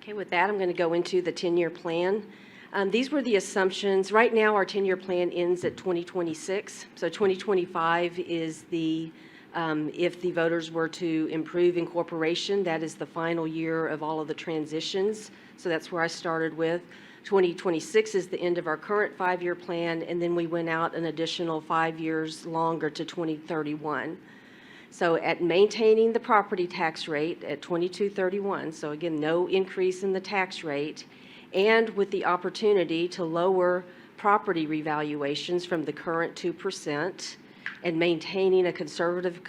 Okay, with that, I'm going to go into the 10-year plan. These were the assumptions. Right now, our 10-year plan ends at 2026. So 2025 is if the voters were to improve incorporation, that is the final year of all of the transitions. So that's where I started with. 2026 is the end of our current 5-year plan, and then we went out an additional 5 years longer to 2031. So at maintaining the property tax rate at 2231, so again, no increase in the tax rate, and with the opportunity to lower property revaluations from the current 2% and maintaining a conservative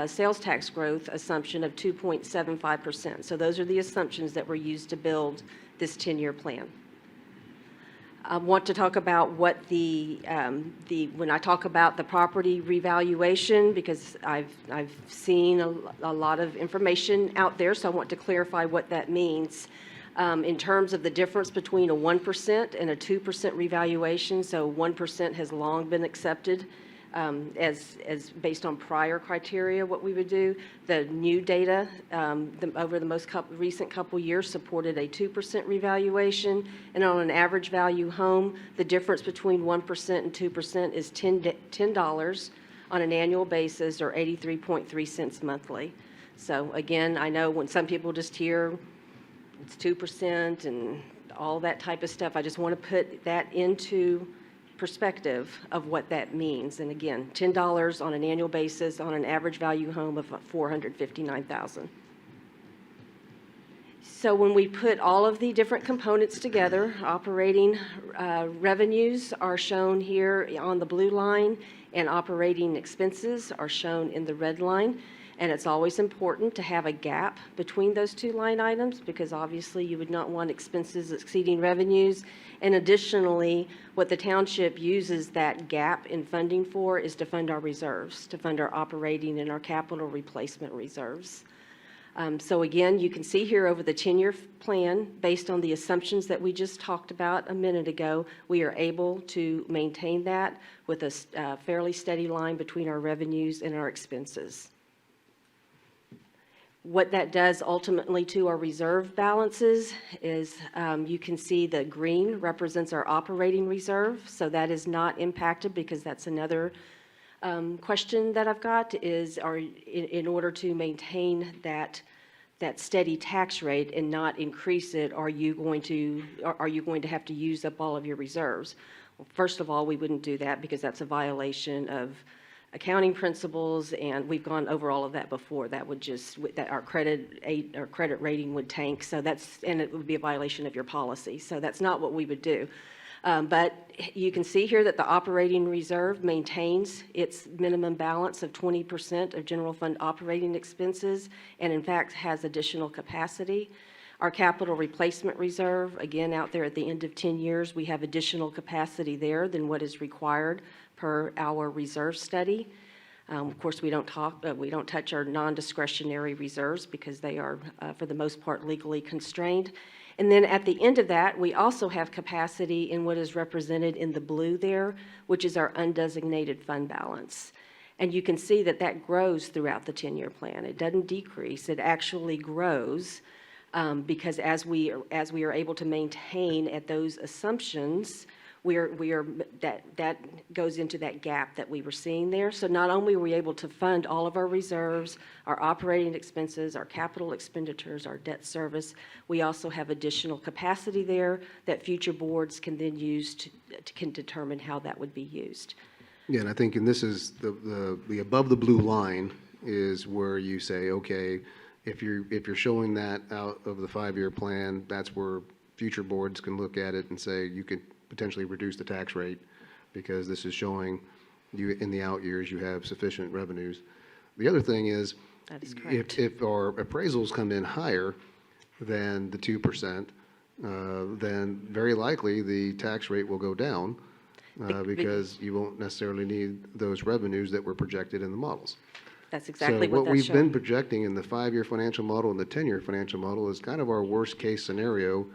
sales tax growth assumption of 2.75%. So those are the assumptions that were used to build this 10-year plan. I want to talk about what when I talk about the property revaluation, because I've seen a lot of information out there, so I want to clarify what that means in terms of the difference between a 1% and a 2% revaluation. So 1% has long been accepted as based on prior criteria, what we would do. The new data over the most recent couple years supported a 2% revaluation, and on an average value home, the difference between 1% and 2% is $10 on an annual basis, or 83.3 cents monthly. So again, I know when some people just hear it's 2% and all that type of stuff, I just want to put that into perspective of what that means. And again, $10 on an annual basis on an average value home of $459,000. So when we put all of the different components together, operating revenues are shown here on the blue line, and operating expenses are shown in the red line. And it's always important to have a gap between those two line items, because obviously you would not want expenses exceeding revenues. And additionally, what the township uses that gap in funding for is to fund our reserves, to fund our operating and our capital replacement reserves. So again, you can see here over the 10-year plan, based on the assumptions that we just talked about a minute ago, we are able to maintain that with a fairly steady line between our revenues and our expenses. What that does ultimately to our reserve balances is you can see the green represents our operating reserve. So that is not impacted, because that's another question that I've got is, in order to maintain that steady tax rate and not increase it, are you going to have to use up all of your reserves? Well, first of all, we wouldn't do that, because that's a violation of accounting principles, and we've gone over all of that before. That would our credit rating would tank. So and it would be a violation of your policy. So that's not what we would do. But you can see here that the operating reserve maintains its minimum balance of 20% of general fund operating expenses, and in fact has additional capacity. Our capital replacement reserve, again, out there at the end of 10 years, we have additional capacity there than what is required per our reserve study. Of course, we don't touch our non-discretionary reserves, because they are, for the most part, legally constrained. And then at the end of that, we also have capacity in what is represented in the blue there, which is our undesignated fund balance. And you can see that that grows throughout the 10-year plan. It doesn't decrease; it actually grows. Because as we are able to maintain at those assumptions, that goes into that gap that we were seeing there. So not only were we able to fund all of our reserves, our operating expenses, our capital expenditures, our debt service, we also have additional capacity there that future boards can then use can determine how that would be used. Yeah, and I think, and this is the above the blue line is where you say, okay, if you're showing that out of the 5-year plan, that's where future boards can look at it and say you could potentially reduce the tax rate, because this is showing you in the out years you have sufficient revenues. The other thing is, that is correct. If our appraisals come in higher than the 2%, then very likely the tax rate will go down, because you won't necessarily need those revenues that were projected in the models. That's exactly what we've showing. been projecting in the 5-year financial model and the 10-year financial model is kind of our worst case scenario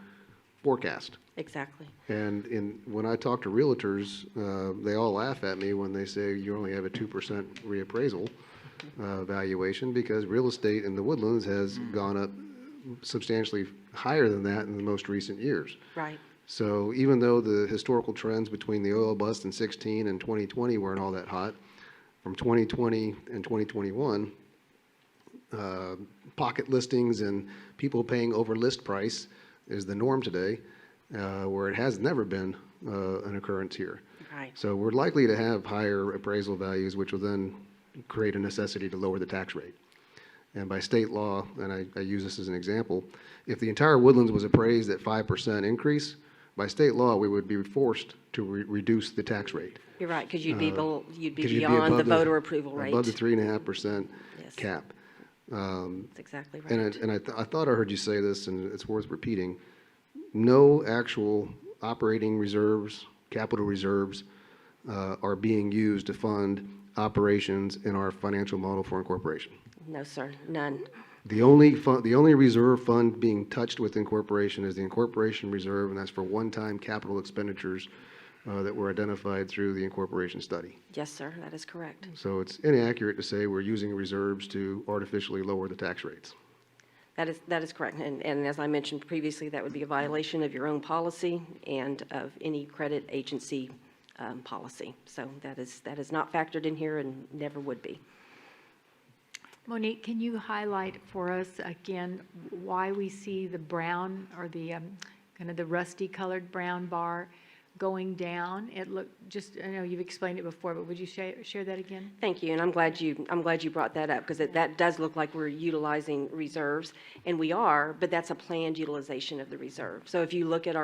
forecast. Exactly. And when I talk to realtors, they all laugh at me when they say you only have a 2% reappraisal valuation, because real estate in the Woodlands has gone up substantially higher than that in the most recent years. Right. So even though the historical trends between the oil bust in 16 and 2020 weren't all that hot, from 2020 and 2021, pocket listings and people paying over list price is the norm today, where it has never been an occurrence here. Right. So we're likely to have higher appraisal values, which will then create a necessity to lower the tax rate. And by state law, and I use this as an example, if the entire Woodlands was appraised at 5% increase, by state law, we would be forced to reduce the tax rate. You're right, because you'd be Because beyond the voter approval rate. Above the 3.5% Yes. cap. That's exactly right. And I thought I heard you say this, and it's worth repeating. No actual operating reserves, capital reserves, are being used to fund operations in our financial model for incorporation. No, sir, none. The only reserve fund being touched with incorporation is the incorporation reserve, and that's for one-time capital expenditures that were identified through the incorporation study. Yes, sir, that is correct. So it's inaccurate to say we're using reserves to artificially lower the tax rates. That is correct. And as I mentioned previously, that would be a violation of your own policy and of any credit agency policy. So that is not factored in here and never would be. Monique, can you highlight for us again why we see the brown or the kind of the rusty colored brown bar going down? It looked I know you've explained it before, but would you share that again? Thank you, and I'm glad you brought that up, because that does look like we're utilizing reserves, and we are, but that's a planned utilization of the reserve. So if you look at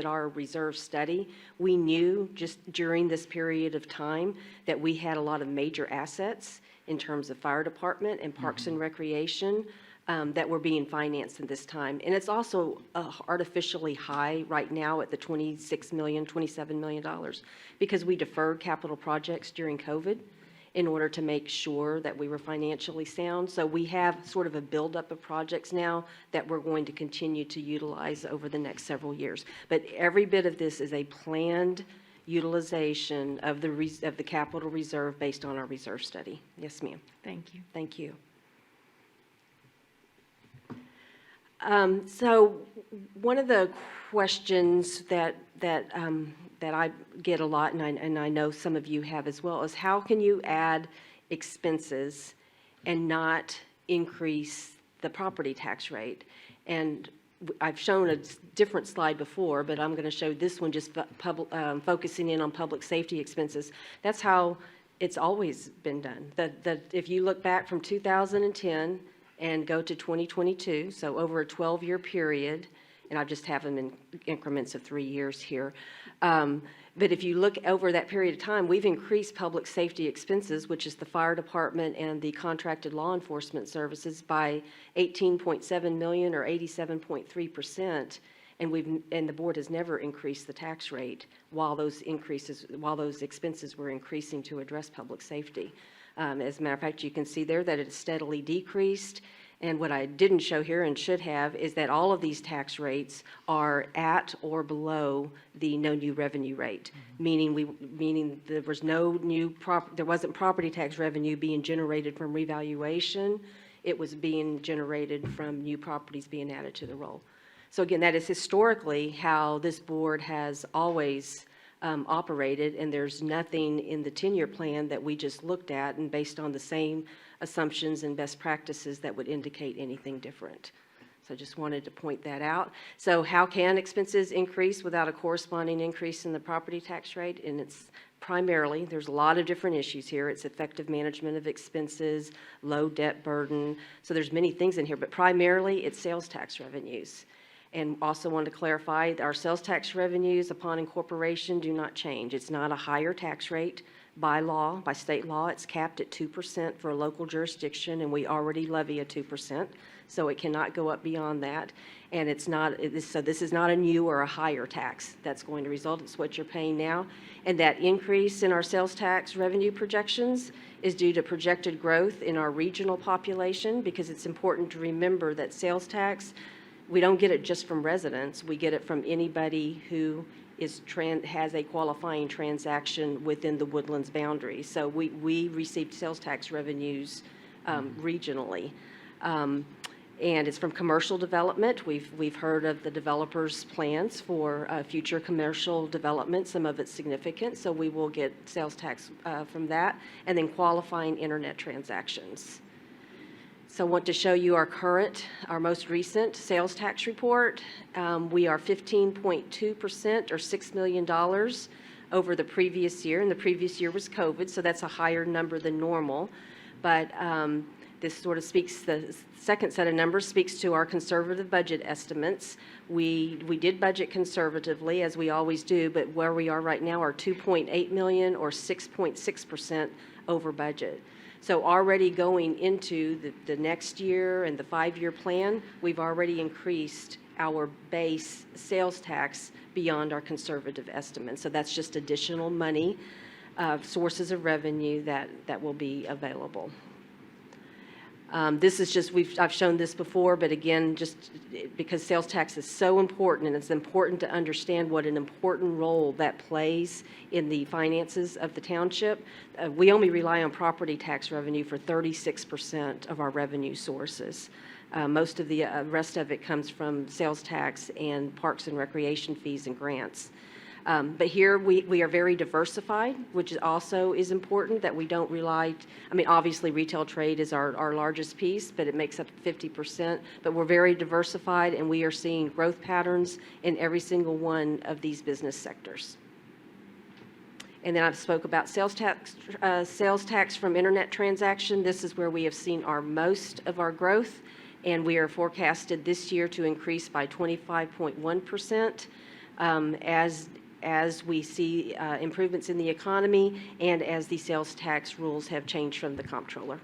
our reserve study, we knew just during this period of time that we had a lot of major assets in terms of fire department and parks and recreation that were being financed at this time. And it's also artificially high right now at the $27 million, because we deferred capital projects during COVID in order to make sure that we were financially sound. So we have sort of a buildup of projects now that we're going to continue to utilize over the next several years. But every bit of this is a planned utilization of the capital reserve based on our reserve study. Yes, ma'am. Thank you. Thank you. So one of the questions that I get a lot, and I know some of you have as well, is how can you add expenses and not increase the property tax rate? And I've shown a different slide before, but I'm going to show this one just focusing in on public safety expenses. That's how it's always been done. If you look back from 2010 and go to 2022, so over a 12-year period, and I just have them in increments of 3 years here. But if you look over that period of time, we've increased public safety expenses, which is the fire department and the contracted law enforcement services, by $18.7 million or 87.3%. And the board has never increased the tax rate while those expenses were increasing to address public safety. As a matter of fact, you can see there that it's steadily decreased. And what I didn't show here and should have is that all of these tax rates are at or below the no new revenue rate, meaning there was there wasn't property tax revenue being generated from revaluation. It was being generated from new properties being added to the roll. So again, that is historically how this board has always operated, and there's nothing in the 10-year plan that we just looked at and based on the same assumptions and best practices that would indicate anything different. So I just wanted to point that out. So how can expenses increase without a corresponding increase in the property tax rate? And it's primarily, there's a lot of different issues here. It's effective management of expenses, low debt burden. So there's many things in here, but primarily it's sales tax revenues. And also wanted to clarify, our sales tax revenues upon incorporation do not change. It's not a higher tax rate by law, by state law. It's capped at 2% for a local jurisdiction, and we already levy a 2%, so it cannot go up beyond that. And so this is not a new or a higher tax that's going to result. It's what you're paying now. And that increase in our sales tax revenue projections is due to projected growth in our regional population, because it's important to remember that sales tax, we don't get it just from residents. We get it from anybody who has a qualifying transaction within the Woodlands boundary. So we received sales tax revenues regionally. And it's from commercial development. We've heard of the developers' plans for future commercial development. Some of it's significant, so we will get sales tax from that. And then qualifying internet transactions. So I want to show you our most recent sales tax report. We are 15.2% or $6 million over the previous year, and the previous year was COVID, so that's a higher number than normal. But this sort of speaks, the second set of numbers speaks to our conservative budget estimates. We did budget conservatively, as we always do, but where we are right now are 2.8 million or 6.6% over budget. So already going into the next year and the 5-year plan, we've already increased our base sales tax beyond our conservative estimates. So that's just additional money, sources of revenue that will be available. This is just, I've shown this before, but again, just because sales tax is so important, and it's important to understand what an important role that plays in the finances of the township. We only rely on property tax revenue for 36% of our revenue sources. Most of the rest of it comes from sales tax and parks and recreation fees and grants. But here we are very diversified, which also is important, that we don't rely, I mean, obviously retail trade is our largest piece, but it makes up 50%, but we're very diversified, and we are seeing growth patterns in every single one of these business sectors. And then I spoke about sales tax from internet transaction. This is where we have seen our most of our growth, and we are forecasted this year to increase by 25.1%. As we see improvements in the economy and as the sales tax rules have changed from the comptroller.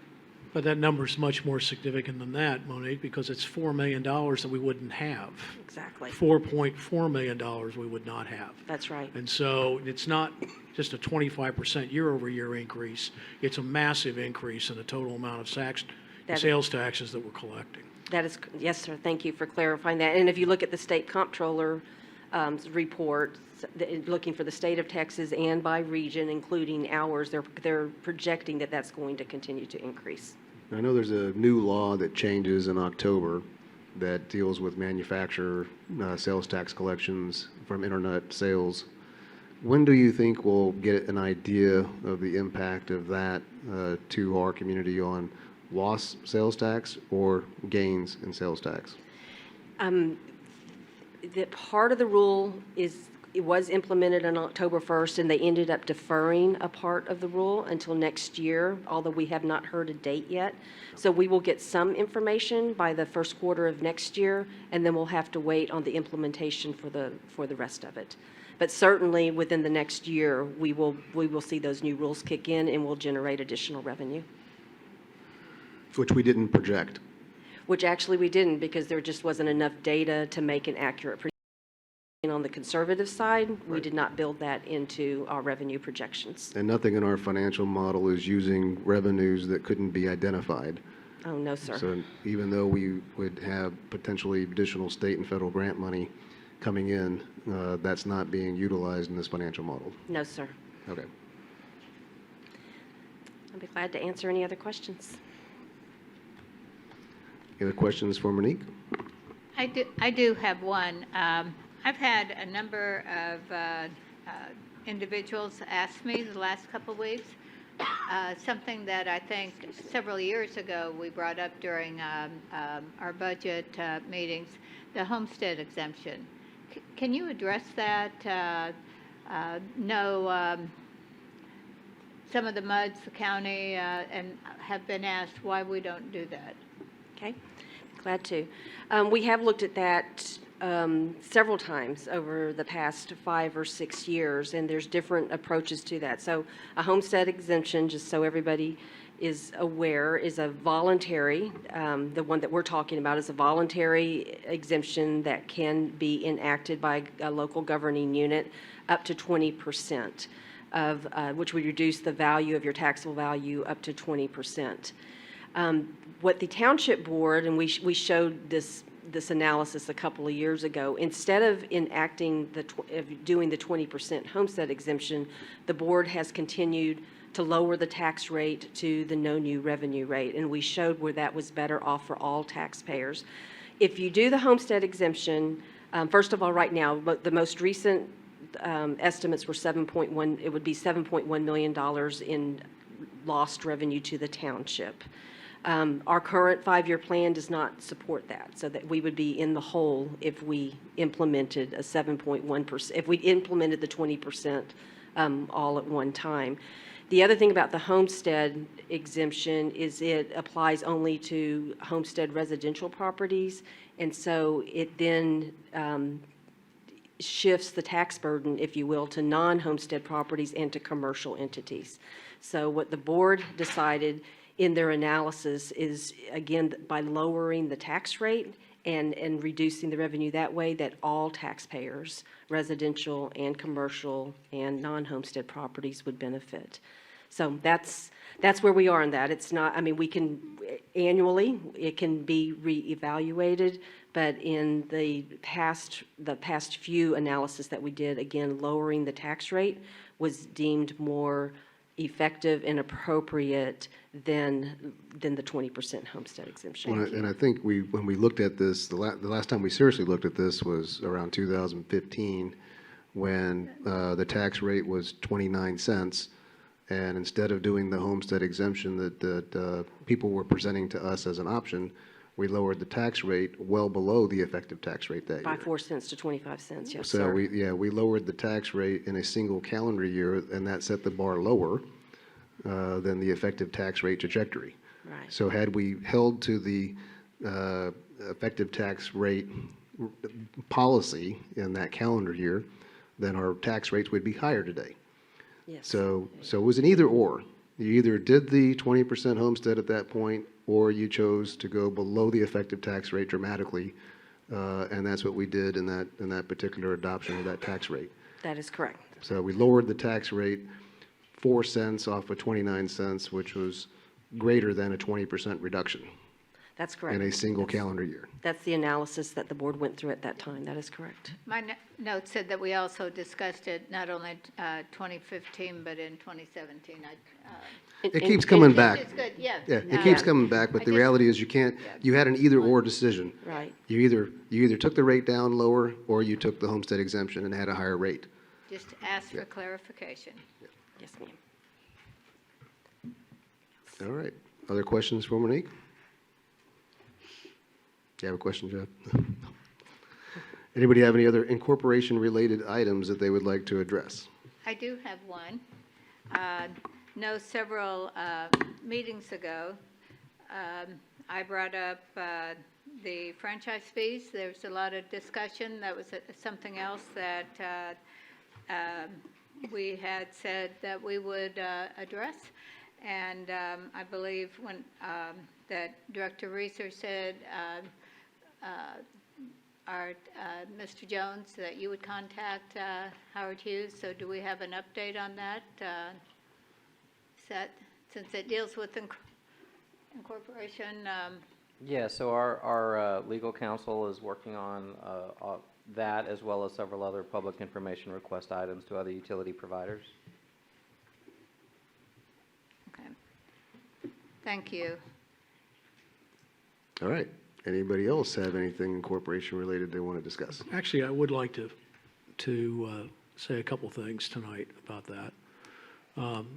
But that number's much more significant than that, Monique, because it's $4 million that we wouldn't have. Exactly. $4.4 million we would not have. That's right. And so it's not just a 25% year-over-year increase. It's a massive increase in the total amount of sales taxes that we're collecting. That is, yes, sir. Thank you for clarifying that. And if you look at the state comptroller report, looking for the state of Texas and by region, including ours, they're projecting that that's going to continue to increase. I know there's a new law that changes in October that deals with manufacturer sales tax collections from internet sales. When do you think we'll get an idea of the impact of that to our community on lost sales tax or gains in sales tax? That part of the rule it was implemented on October 1st, and they ended up deferring a part of the rule until next year, although we have not heard a date yet. So we will get some information by the first quarter of next year, and then we'll have to wait on the implementation for the rest of it. But certainly within the next year, we will see those new rules kick in, and will generate additional revenue. Which we didn't project. Which actually we didn't, because there just wasn't enough data to make an accurate projection. On the conservative side, we did not build that into our revenue projections. And nothing in our financial model is using revenues that couldn't be identified. Oh, no, sir. So even though we would have potentially additional state and federal grant money coming in, that's not being utilized in this financial model. No, sir. Okay. I'll be glad to answer any other questions. Any other questions for Monique? I do have one. I've had a number of individuals ask me the last couple of weeks, something that I think several years ago we brought up during our budget meetings, the Homestead Exemption. Can you address that? Some of the MUDs, the county, and have been asked why we don't do that. Okay, glad to. We have looked at that several times over the past 5 or 6 years, and there's different approaches to that. So a homestead exemption, just so everybody is aware, is a voluntary, the one that we're talking about is a voluntary exemption that can be enacted by a local governing unit up to 20% of, which would reduce the value of your taxable value up to 20%. What the township board, and we showed this analysis a couple of years ago, instead of enacting doing the 20% homestead exemption, the board has continued to lower the tax rate to the no new revenue rate. And we showed where that was better off for all taxpayers. If you do the homestead exemption, first of all, right now, but the most recent estimates were 7.1, it would be $7.1 million in lost revenue to the township. Our current 5-year plan does not support that, so that we would be in the hole if we implemented a 7.1%, if we implemented the 20% all at one time. The other thing about the homestead exemption is it applies only to homestead residential properties, and so it then shifts the tax burden, if you will, to non-homestead properties and to commercial entities. So what the board decided in their analysis is, again, by lowering the tax rate and reducing the revenue that way, that all taxpayers, residential and commercial and non-homestead properties would benefit. So that's where we are in that. It's not, I mean, we can, annually, it can be reevaluated, but in the past few analysis that we did, again, lowering the tax rate was deemed more effective and appropriate than the 20% homestead exemption. Well, and I think when we looked at this, the last time we seriously looked at this was around 2015, when the tax rate was 29 cents. And instead of doing the homestead exemption that people were presenting to us as an option, we lowered the tax rate well below the effective tax rate that year. By 4 cents to 25 cents, yes, So sir. we lowered the tax rate in a single calendar year, and that set the bar lower than the effective tax rate trajectory. Right. So had we held to the effective tax rate policy in that calendar year, then our tax rates would be higher today. Yes. So it was an either or. You either did the 20% homestead at that point, or you chose to go below the effective tax rate dramatically, and that's what we did in that particular adoption of that tax rate. That is correct. So we lowered the tax rate 4 cents off of 29 cents, which was greater than a 20% reduction That's correct. in a single calendar year. That's the analysis that the board went through at that time. That is correct. My note said that we also discussed it not only 2015, but in 2017. It keeps coming back. It's good, yeah. Yeah, it keeps coming back, but the reality is you had an either-or decision. Right. You either took the rate down lower, or you took the homestead exemption and had a higher rate. Just ask for clarification. Yes, ma'am. All right. Other questions for Monique? You have a question, Jeff? Anybody have any other incorporation-related items that they would like to address? I do have one. Know several meetings ago, I brought up the franchise fees. There's a lot of discussion. That was something else that we had said that we would address. And I believe when that Director Reeser said, Mr. Jones, that you would contact Howard Hughes. So do we have an update on that? Since it deals with incorporation? Yeah, so our legal counsel is working on that, as well as several other public information request items to other utility providers. Okay. Thank you. All right. Anybody else have anything incorporation-related they want to discuss? Actually, I would like to say a couple things tonight about that.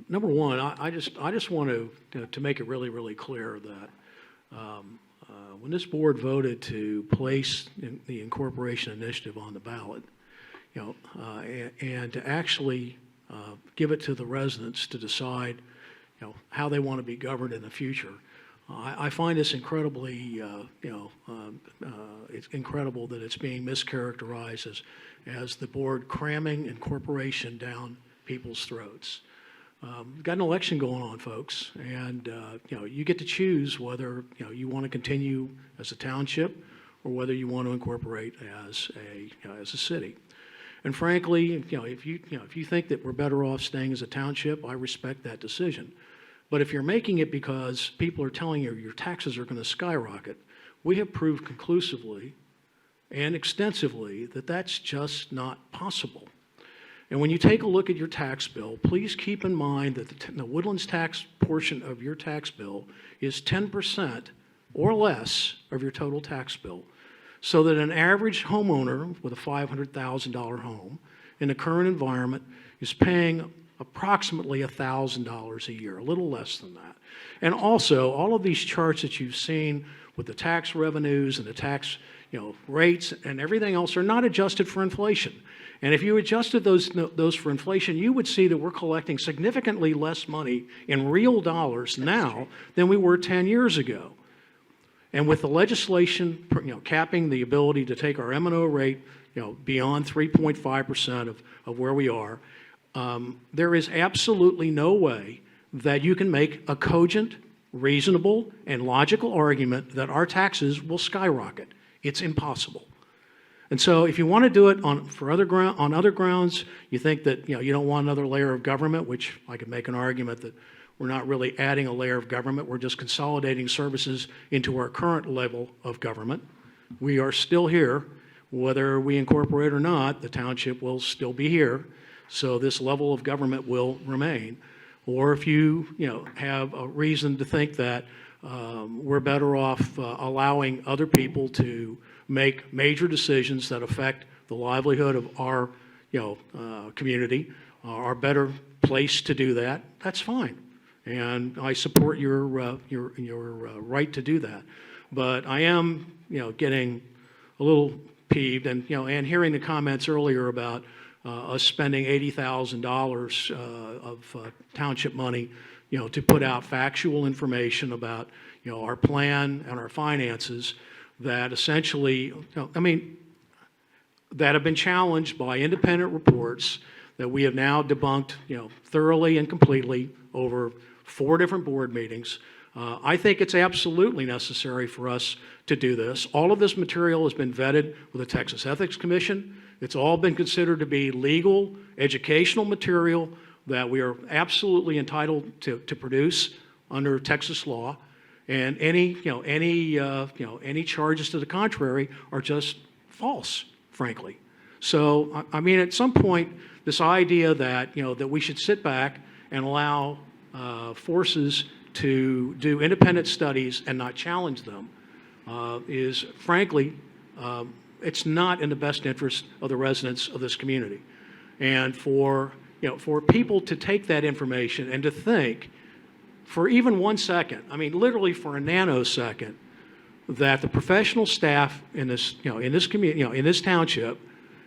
Number one, I just want to make it really, really clear that when this board voted to place the incorporation initiative on the ballot, and to actually give it to the residents to decide, how they want to be governed in the future, I find this incredibly, it's incredible that it's being mischaracterized as the board cramming incorporation down people's throats. We've got an election going on, folks, and you get to choose whether you want to continue as a township or whether you want to incorporate as a city. And frankly, if you think that we're better off staying as a township, I respect that decision. But if you're making it because people are telling you your taxes are going to skyrocket, we have proved conclusively and extensively that that's just not possible. And when you take a look at your tax bill, please keep in mind that the Woodlands tax portion of your tax bill is 10% or less of your total tax bill. So that an average homeowner with a $500,000 home in the current environment is paying approximately $1,000 a year, a little less than that. And also, all of these charts that you've seen with the tax revenues and the tax rates and everything else are not adjusted for inflation. And if you adjusted those for inflation, you would see that we're collecting significantly less money in real dollars now than we were 10 years ago. And with the legislation, capping the ability to take our M&O rate, beyond 3.5% of where we are, there is absolutely no way that you can make a cogent, reasonable, and logical argument that our taxes will skyrocket. It's impossible. And so if you want to do it on other grounds, you think that you don't want another layer of government, which I could make an argument that we're not really adding a layer of government, we're just consolidating services into our current level of government. We are still here. Whether we incorporate or not, the township will still be here. So this level of government will remain. Or if you have a reason to think that we're better off allowing other people to make major decisions that affect the livelihood of our community, are better placed to do that, that's fine. And I support your right to do that. But I am getting a little peeved, and and hearing the comments earlier about us spending $80,000 of township money, to put out factual information about our plan and our finances that essentially, that have been challenged by independent reports that we have now debunked, thoroughly and completely over 4 different board meetings. I think it's absolutely necessary for us to do this. All of this material has been vetted with the Texas Ethics Commission. It's all been considered to be legal, educational material that we are absolutely entitled to produce under Texas law. And any charges to the contrary are just false, frankly. So, at some point, this idea that, that we should sit back and allow forces to do independent studies and not challenge them is, frankly, it's not in the best interest of the residents of this community. And for people to take that information and to think for even 1 second, literally for a nanosecond, that the professional staff in this, in this community, in this township,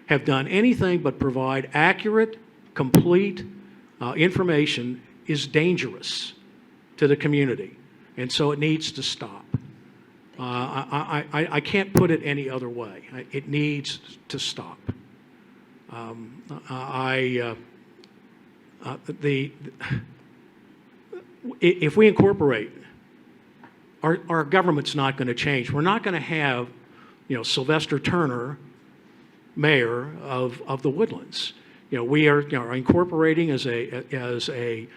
have done anything but provide accurate, complete information is dangerous to the community, and so it needs to stop. I can't put it any other way. It needs to stop. If we incorporate, our government's not going to change. We're not going to have, Sylvester Turner, mayor of the Woodlands. We are incorporating as a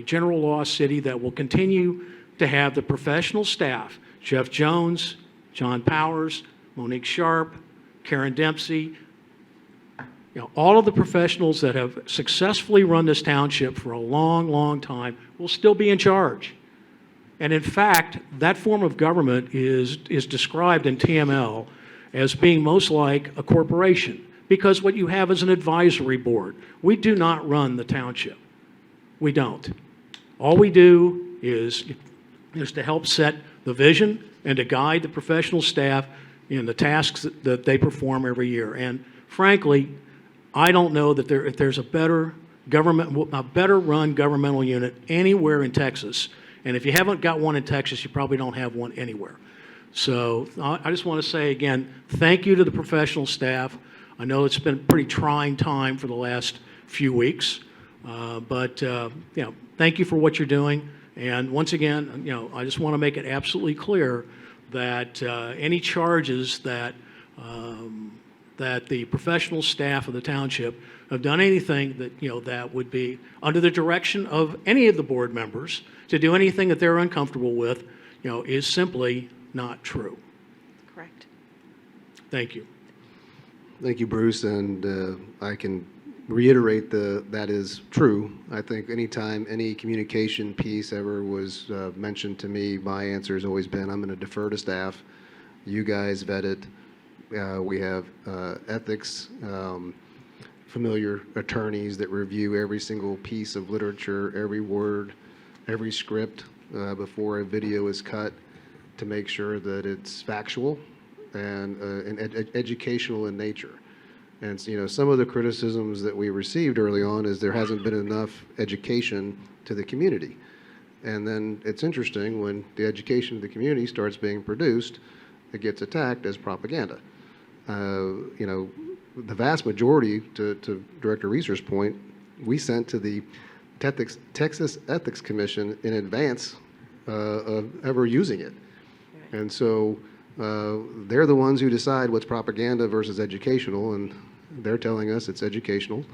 general law city that will continue to have the professional staff: Jeff Jones, John Powers, Monique Sharp, Karen Dempsey. All of the professionals that have successfully run this township for a long, long time will still be in charge. And in fact, that form of government is described in TML as being most like a corporation, because what you have is an advisory board. We do not run the township. We don't. All we do is to help set the vision and to guide the professional staff in the tasks that they perform every year. And frankly, I don't know that if there's a better run governmental unit anywhere in Texas. And if you haven't got one in Texas, you probably don't have one anywhere. So I just want to say again, thank you to the professional staff. I know it's been a pretty trying time for the last few weeks, but thank you for what you're doing. And once again, I just want to make it absolutely clear that any charges that the professional staff of the township have done anything that that would be under the direction of any of the board members to do anything that they're uncomfortable with, is simply not true. Correct. Thank you. Thank you, Bruce, and I can reiterate that is true. I think anytime any communication piece ever was mentioned to me, my answer has always been, I'm going to defer to staff. You guys vet it. We have ethics, familiar attorneys that review every single piece of literature, every word, every script before a video is cut to make sure that it's factual and educational in nature. And some of the criticisms that we received early on is there hasn't been enough education to the community. And then it's interesting when the education of the community starts being produced, it gets attacked as propaganda. The vast majority, to Director Reeser's point, we sent to the Texas Ethics Commission in advance of ever using it. And so they're the ones who decide what's propaganda versus educational, and they're telling us it's educational,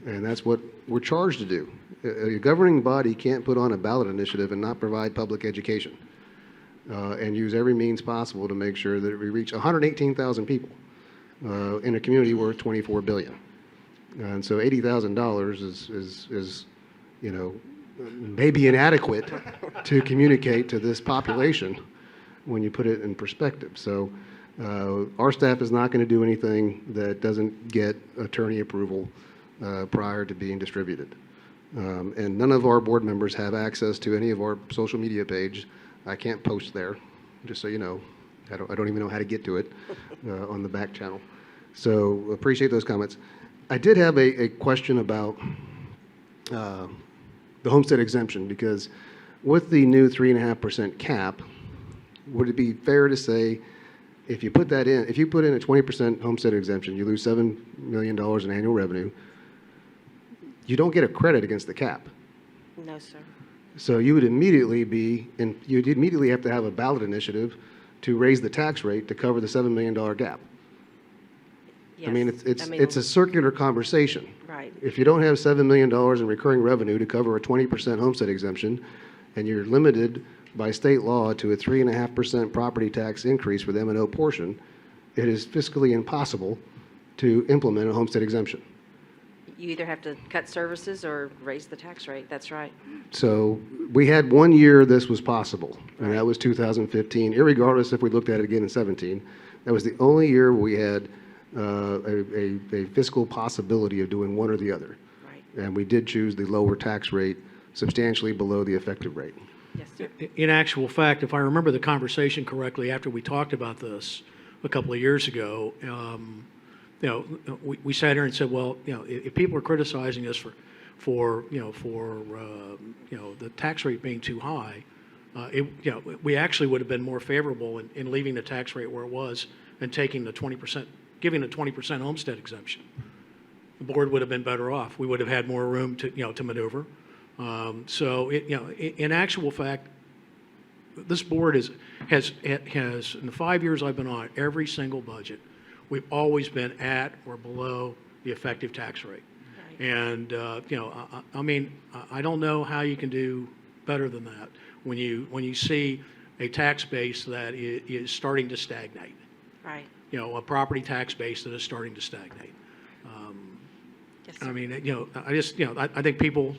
and that's what we're charged to do. A governing body can't put on a ballot initiative and not provide public education and use every means possible to make sure that we reach 118,000 people in a community worth $24 billion. And so $80,000 is maybe inadequate to communicate to this population when you put it in perspective. So our staff is not going to do anything that doesn't get attorney approval prior to being distributed. And none of our board members have access to any of our social media page. I can't post there, just so you know. I don't even know how to get to it on the back channel. So appreciate those comments. I did have a question about the homestead exemption, because with the new 3.5% cap, would it be fair to say if you put that in, if you put in a 20% homestead exemption, you lose $7 million in annual revenue, you don't get a credit against the cap. No, sir. So you would immediately you'd immediately have to have a ballot initiative to raise the tax rate to cover the $7 million gap. Yes. I mean, it's a circular conversation. Right. If you don't have $7 million in recurring revenue to cover a 20% homestead exemption, and you're limited by state law to a 3.5% property tax increase for the M&O portion, it is fiscally impossible to implement a homestead exemption. You either have to cut services or raise the tax rate. That's right. So we had 1 year this was possible, and Right. that was 2015. Irregardless if we looked at it again in 17, that was the only year we had a fiscal possibility of doing one or the other. Right. And we did choose the lower tax rate, substantially below the effective rate. Yes, sir. In actual fact, if I remember the conversation correctly, after we talked about this a couple of years ago, we sat here and said, well, if people are criticizing us for the tax rate being too high, we actually would have been more favorable in leaving the tax rate where it was and taking the 20%, giving the 20% homestead exemption. The board would have been better off. We would have had more room to maneuver. So in actual fact, this board has in the 5 years I've been on it, every single budget, we've always been at or below the effective tax rate. Right. And I mean, I don't know how you can do better than that when you see a tax base that is starting to stagnate. Right. A property tax base that is starting to stagnate. Yes, sir. I mean, I think people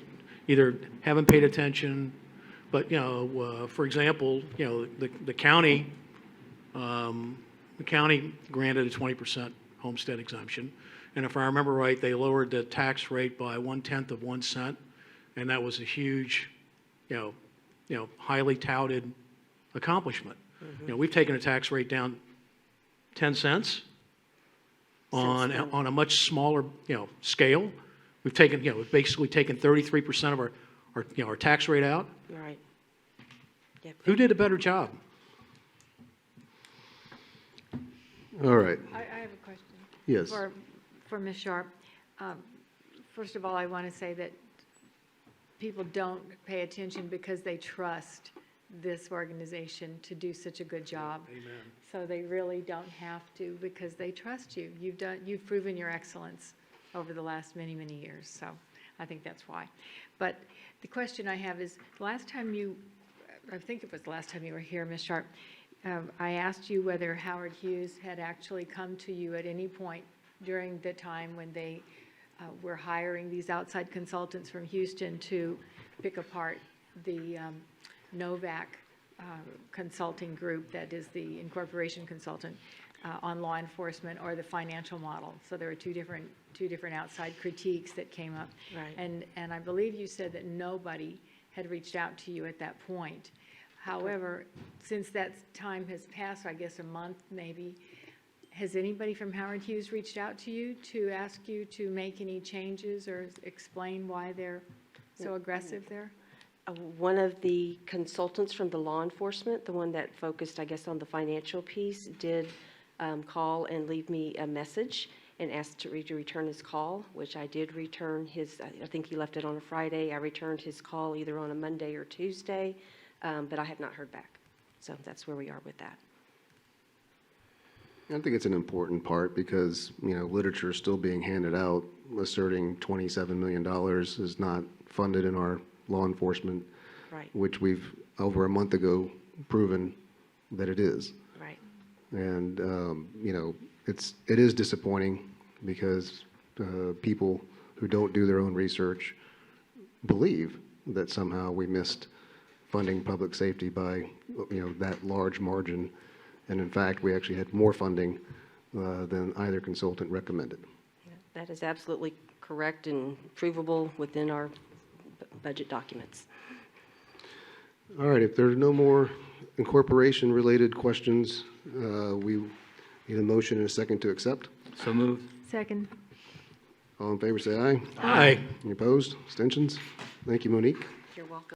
either haven't paid attention, but for example, the county granted a 20% homestead exemption, and if I remember right, they lowered the tax rate by 1/10 of 1 cent, and that was a huge, highly touted accomplishment. We've taken a tax rate down 10 cents on a much smaller scale. We've taken we've basically taken 33% of our tax rate out. Right. Yep. Who did a better job? All right. I have a question. Yes. For Ms. Sharp. First of all, I want to say that people don't pay attention because they trust this organization to do such a good job. Amen. So they really don't have to because they trust you. You've proven your excellence over the last many, many years. So I think that's why. But the question I have is, I think it was the last time you were here, Ms. Sharp, I asked you whether Howard Hughes had actually come to you at any point during the time when they we're hiring these outside consultants from Houston to pick apart the Novak consulting group, that is the Incorporation consultant, on law enforcement or the financial model. So there were two different outside critiques that came up. Right. And I believe you said that nobody had reached out to you at that point. However, since that time has passed, I guess a month maybe, has anybody from Howard Hughes reached out to you to ask you to make any changes or explain why they're so aggressive there? One of the consultants from the law enforcement, the one that focused, I guess, on the financial piece, did call and leave me a message and asked to return his call, which I did return his. I think he left it on a Friday. I returned his call either on a Monday or Tuesday, but I have not heard back. So that's where we are with that. I think it's an important part because, literature is still being handed out asserting $27 million is not funded in our law enforcement, Right. which we've, over a month ago, proven that it is. Right. And, it is disappointing because people who don't do their own research believe that somehow we missed funding public safety by, that large margin. And in fact, we actually had more funding than either consultant recommended. That is absolutely correct and provable within our budget documents. All right, if there are no more incorporation-related questions, we need a motion and a second to accept. So moved. Second. All in favor, say aye. Aye. Any opposed? Abstentions? Thank you, Monique. You're welcome.